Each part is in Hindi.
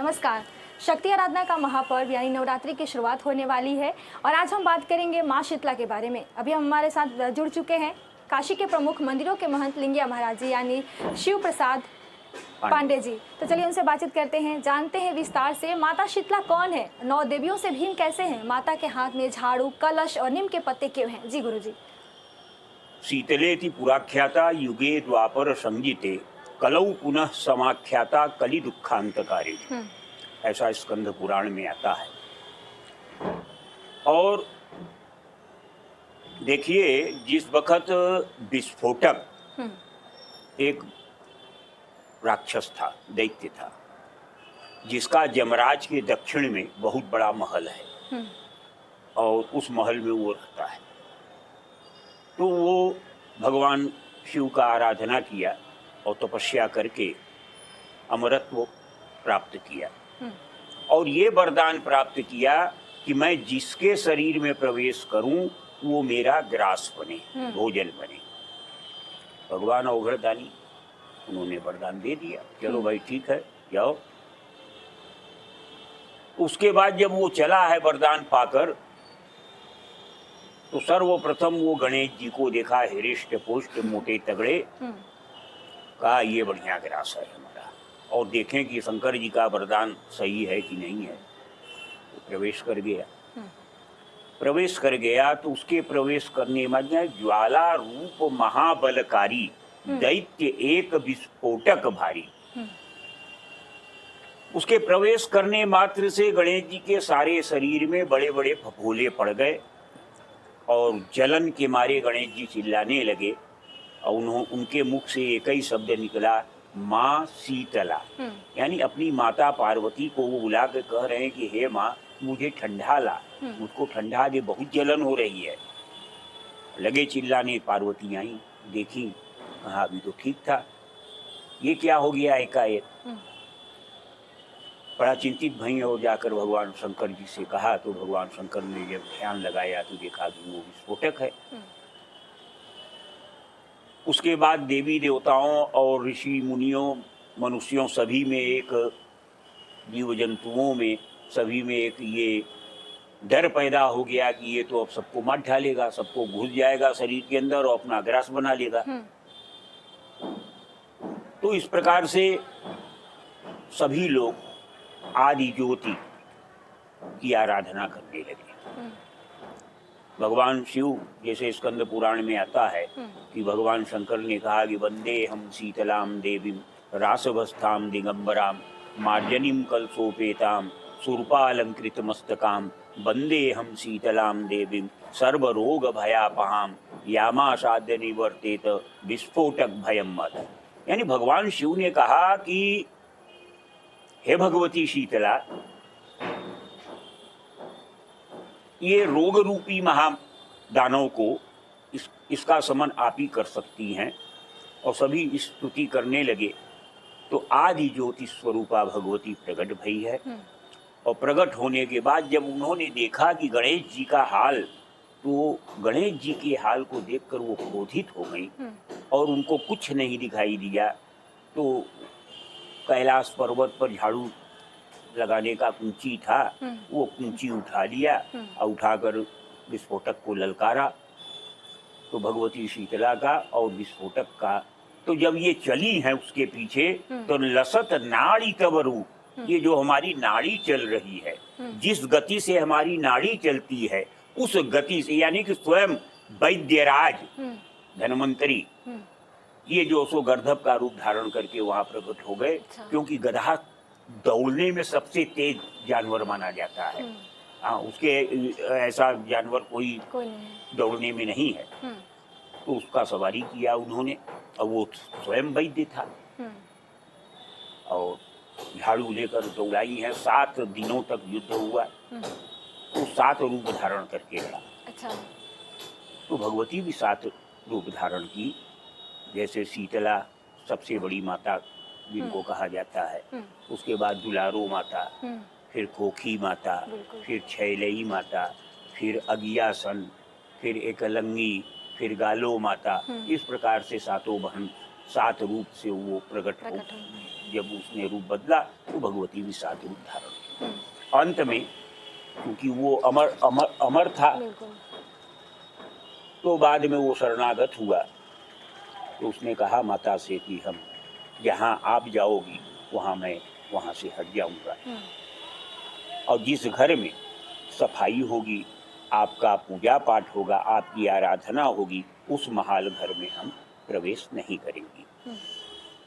नमस्कार। शक्ति आराधना का महापर्व यानी नवरात्रि की शुरुआत होने वाली है और आज हम बात करेंगे माँ शीतला के बारे में। अभी हम हमारे साथ जुड़ चुके हैं काशी के प्रमुख मंदिरों के महंत लिंगिया महाराज जी यानी शिव प्रसाद पांडे जी। तो चलिए उनसे बातचीत करते हैं, जानते हैं विस्तार से माता शीतला कौन है, 9 देवियों से भिन्न कैसे हैं, माता के हाथ में झाड़ू, कलश और नीम के पत्ते क्यों हैं। जी गुरु जी। शीतलेति पुराख्याता युगे द्वापर संगीते कलौ पुनः समाख्याता कलि दुखांतकारी, ऐसा स्कंद पुराण में आता है। और देखिए, जिस वक्त विस्फोटक एक राक्षस था, दैत्य था, जिसका यमराज के दक्षिण में बहुत बड़ा महल है और उस महल में वो रहता है, तो वो भगवान शिव का आराधना किया और तपस्या करके अमरत्व प्राप्त किया और ये वरदान प्राप्त किया कि मैं जिसके शरीर में प्रवेश करूं वो मेरा ग्रास बने, भोजन बने। भगवान अवघड़दानी, उन्होंने वरदान दे दिया, चलो भाई ठीक है जाओ। उसके बाद जब वो चला है वरदान पाकर, तो सर्वप्रथम वो गणेश जी को देखा, हिरिष्ट पुष्ट मोटे तगड़े, कहा ये बढ़िया ग्रास है हमारा, और देखें कि शंकर जी का वरदान सही है कि नहीं है। तो प्रवेश कर गया। प्रवेश कर गया तो उसके प्रवेश करने में ज्वाला रूप महाबलकारी दैत्य एक विस्फोटक भारी। उसके प्रवेश करने मात्र से गणेश जी के सारे शरीर में बड़े बड़े फफोले पड़ गए और जलन के मारे गणेश जी चिल्लाने लगे और उनके मुख से एक ही शब्द निकला, माँ शीतला। यानी अपनी माता पार्वती को वो बुला के कह रहे हैं कि हे माँ, मुझे ठंडा ला, मुझको ठंडा दे, बहुत जलन हो रही है। लगे चिल्लाने, पार्वती आई, देखी, कहा अभी तो ठीक था, ये क्या हो गया एकाएक। बड़ा चिंतित भई और जाकर भगवान शंकर जी से कहा, तो भगवान शंकर ने जब ध्यान लगाया तो देखा कि वो विस्फोटक है। उसके बाद देवी देवताओं और ऋषि मुनियों, मनुष्यों, सभी में एक, जीव जंतुओं में सभी में एक ये डर पैदा हो गया कि ये तो अब सबको मार डालेगा, सबको घुस जाएगा शरीर के अंदर और अपना ग्रास बना लेगा। तो इस प्रकार से सभी लोग आदि ज्योति की आराधना करने लगे। भगवान शिव, जैसे स्कंद पुराण में आता है कि भगवान शंकर ने कहा कि वंदे हम शीतलाम देवीम रासवस्थाम दिगंबराम मार्जनीम कलशोपेताम सुरपालंकृत मस्तकाम वंदे हम शीतलाम देवीम सर्वरोग भयापहाम यामासाद्य निवर्तेत विस्फोटक भयम मद। यानी भगवान शिव ने कहा कि हे भगवती शीतला, ये रोग रूपी महादानव को इसका समन आप ही कर सकती हैं। और सभी स्तुति करने लगे तो आदि ज्योति स्वरूपा भगवती प्रकट भई है। और प्रकट होने के बाद जब उन्होंने देखा कि गणेश जी का हाल, तो गणेश जी के हाल को देखकर वो क्रोधित हो गई और उनको कुछ नहीं दिखाई दिया। तो कैलाश पर्वत पर झाड़ू लगाने का कुंची था, वो कुंची उठा लिया और उठाकर विस्फोटक को ललकारा। तो भगवती शीतला का और विस्फोटक का, तो जब ये चली है उसके पीछे, तो लसत नाड़ी तवरू, ये जो हमारी नाड़ी चल रही है, जिस गति से हमारी नाड़ी चलती है उस गति से, यानी कि स्वयं वैद्यराज धन्वंतरी, ये जो सो गर्दभ का रूप धारण करके वहां प्रकट हो गए। क्योंकि गधा दौड़ने में सबसे तेज जानवर माना जाता है। हाँ, उसके ऐसा जानवर कोई दौड़ने में नहीं है। तो उसका सवारी किया उन्होंने और वो स्वयं वैद्य था और झाड़ू लेकर दौड़ाई है। 7 दिनों तक युद्ध हुआ, तो 7 रूप धारण करके लड़ा। अच्छा। तो भगवती भी 7 रूप धारण की, जैसे शीतला सबसे बड़ी माता जिनको कहा जाता है, उसके बाद दुलारो माता, फिर खोखी माता, फिर छैलई माता, फिर अगियासन, फिर एकलंगी, फिर गालो माता। इस प्रकार से 7 बहन सात रूप से वो प्रकट हो। प्रकट हो। जब उसने रूप बदला तो भगवती भी सात रूप धारण की। अंत में क्योंकि वो अमर अमर अमर था, बिल्कुल। तो बाद में वो शरणागत हुआ। तो उसने कहा माता से कि हम जहाँ आप जाओगी वहाँ मैं वहाँ से हट जाऊँगा, और जिस घर में सफाई होगी, आपका पूजा पाठ होगा, आपकी आराधना होगी, उस महाल घर में हम प्रवेश नहीं करेंगी।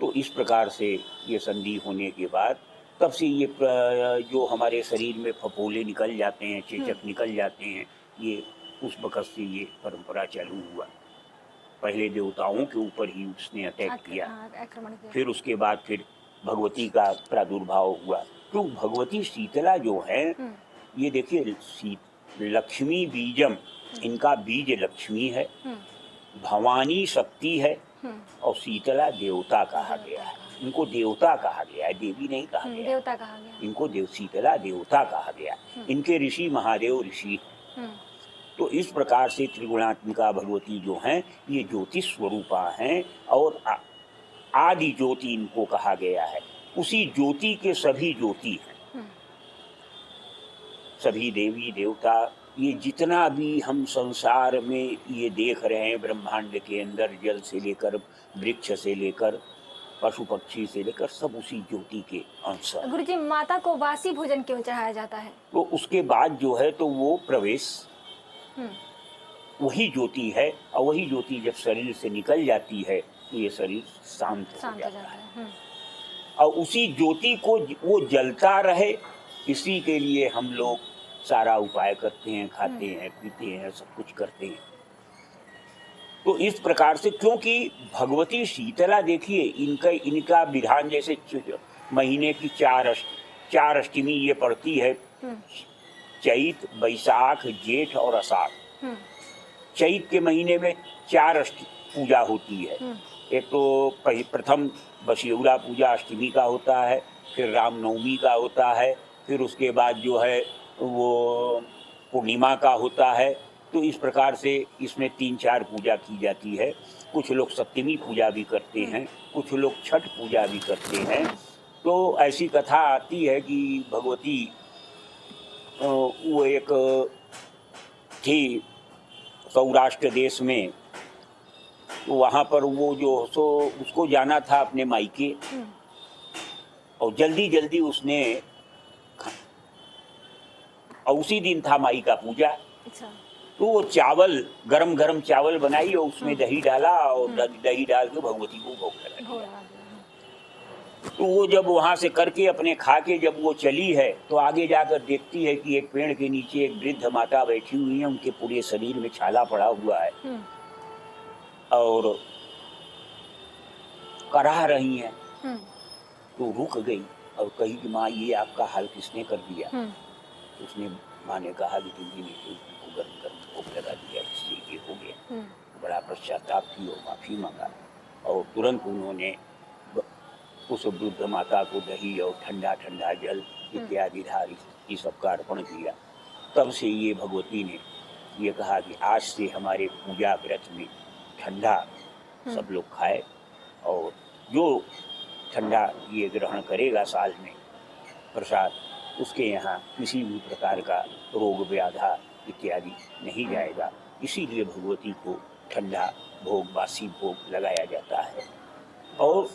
तो इस प्रकार से ये संधि होने के बाद तब से ये जो हमारे शरीर में फफोले निकल जाते हैं, चेचक निकल जाते हैं, ये उस वक़्त से ये परंपरा चालू हुआ। पहले देवताओं के ऊपर ही उसने अटैक किया, आक्रमण किया। फिर उसके बाद फिर भगवती का प्रादुर्भाव हुआ। तो भगवती शीतला जो है, ये देखिए लक्ष्मी बीजम, इनका बीज लक्ष्मी है, भवानी शक्ति है, और शीतला देवता कहा गया है। इनको देवता कहा गया है, देवी नहीं कहा गया, देवता कहा गया। इनको शीतला देवता कहा गया। इनके ऋषि महादेव ऋषि। तो इस प्रकार से त्रिगुणात्मिका भगवती जो हैं, ये ज्योतिष स्वरूपा हैं, और आदि ज्योति इनको कहा गया है। उसी ज्योति के सभी ज्योति हैं, सभी देवी देवता, ये जितना भी हम संसार में ये देख रहे हैं, ब्रह्मांड के अंदर जल से लेकर वृक्ष से लेकर पशु पक्षी से लेकर सब उसी ज्योति के अंश हैं। गुरुजी, माता को बासी भोजन क्यों चढ़ाया जाता है? तो उसके बाद जो है तो वो प्रवेश वही ज्योति है, और वही ज्योति जब शरीर से निकल जाती है तो ये शरीर शांत हो जाता है। और उसी ज्योति को वो जलता रहे, इसी के लिए हम लोग सारा उपाय करते हैं, खाते हैं, पीते हैं, सब कुछ करते हैं। तो इस प्रकार से, क्योंकि भगवती शीतला देखिए, इनका विधान जैसे महीने की चार अष्टमी ये पड़ती है, चैत, बैसाख, जेठ और आषाढ़। चैत के महीने में 4 पूजा होती है। एक तो प्रथम बसियौरा पूजा अष्टमी का होता है, फिर रामनवमी का होता है, फिर उसके बाद जो है वो पूर्णिमा का होता है। तो इस प्रकार से इसमें 3-4 पूजा की जाती है। कुछ लोग सप्तमी पूजा भी करते हैं, कुछ लोग छठ पूजा भी करते हैं। तो ऐसी कथा आती है कि भगवती वो एक थी सौराष्ट्र देश में, तो वहाँ पर वो जो सो उसको जाना था अपने मायके, और जल्दी जल्दी उसने, और उसी दिन था माई का पूजा। अच्छा। तो वो चावल गरम गरम चावल बनाई और उसमें दही डाला, और दही डाल के भगवती को भोग लगा। तो वो जब वहाँ से करके अपने खा के जब वो चली है, तो आगे जाकर देखती है कि एक पेड़ के नीचे एक वृद्ध माता बैठी हुई है, उनके पूरे शरीर में छाला पड़ा हुआ है और कराह रही हैं। तो रुक गई और कही कि माँ, ये आपका हाल किसने कर दिया? उसने माँ ने कहा कि तुमने उसको गर्म गर्म भोग लगा दिया, इसलिए ये हो गया। बड़ा पश्चाताप की और माफी मांगा, और तुरंत उन्होंने उस वृद्ध माता को दही और ठंडा ठंडा जल इत्यादि धार ये सब का अर्पण किया। तब से ये भगवती ने ये कहा कि आज से हमारे पूजा व्रत में ठंडा सब लोग खाए, और जो ठंडा ये ग्रहण करेगा साल में प्रसाद, उसके यहाँ किसी भी प्रकार का रोग व्याधा इत्यादि नहीं जाएगा। इसीलिए भगवती को ठंडा भोग, बासी भोग लगाया जाता है। और